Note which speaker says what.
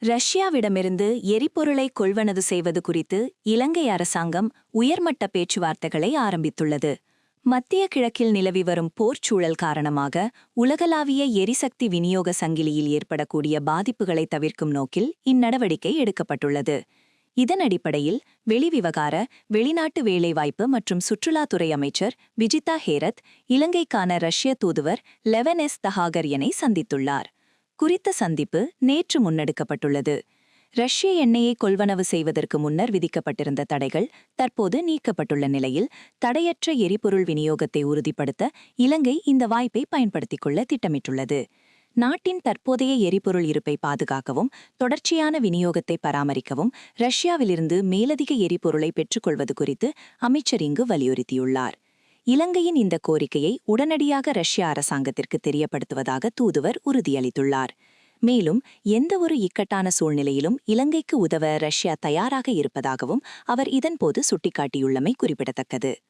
Speaker 1: ரஷ்யாவிடமிருந்து எரிபொருளை கொள்வனவு செய்வது குறித்து இலங்கை அரசாங்கம் உயர்மட்ட பேச்சுவார்த்தைகளை ஆரம்பித்துள்ளது. மத்திய கிழக்கில் நிலவி வரும் போர்ச்சூழல் காரணமாக உலகளாவிய எரிசக்தி விநியோக சங்கிலியில் ஏற்படக்கூடிய பாதிப்புகளை தவிர்க்கும் நோக்கில் இந்நடவடிக்கை எடுக்கப்பட்டுள்ளது. இதன் அடிப்படையில் வெளிவிவகார, வெளிநாட்டு வேலைவாய்ப்பு மற்றும் சுற்றுலாத்துறை அமைச்சர் விஜிதா ஹேரத் இலங்கைக்கான ரஷ்ய தூதுவர் லெவன் எஸ் தஹாகர்யனை சந்தித்துள்ளார். குறித்த சந்திப்பு நேற்று முன்னெடுக்கப்பட்டுள்ளது. ரஷ்ய எண்ணெயை கொள்வனவு செய்வதற்கு முன்னர் விதிக்கப்பட்டிருந்த தடைகள் தற்போது நீக்கப்பட்டுள்ள நிலையில் தடையற்ற எரிபொருள் விநியோகத்தை உறுதிப்படுத்த இலங்கை இந்த வாய்ப்பை பயன்படுத்திக் கொள்ள திட்டமிட்டுள்ளது. நாட்டின் தற்போதைய எரிபொருள் இருப்பை பாதுகாக்கவும் தொடர்ச்சியான விநியோகத்தை பராமரிக்கவும் ரஷ்யாவிலிருந்து மேலதிக எரிபொருளை பெற்றுக்கொள்வது குறித்து அமைச்சர் இங்கு வலியுறுத்தியுள்ளார். இலங்கையின் இந்த கோரிக்கையை உடனடியாக ரஷ்ய அரசாங்கத்திற்கு தெரியப்படுத்துவதாக தூதுவர் உறுதியளித்துள்ளார். மேலும் எந்தவொரு இக்கட்டான சூழ்நிலையிலும் இலங்கைக்கு உதவ ரஷ்யா தயாராக இருப்பதாகவும் அவர் இதன்போது சுட்டிக்காட்டியுள்ளமை குறிப்பிடத்தக்கது.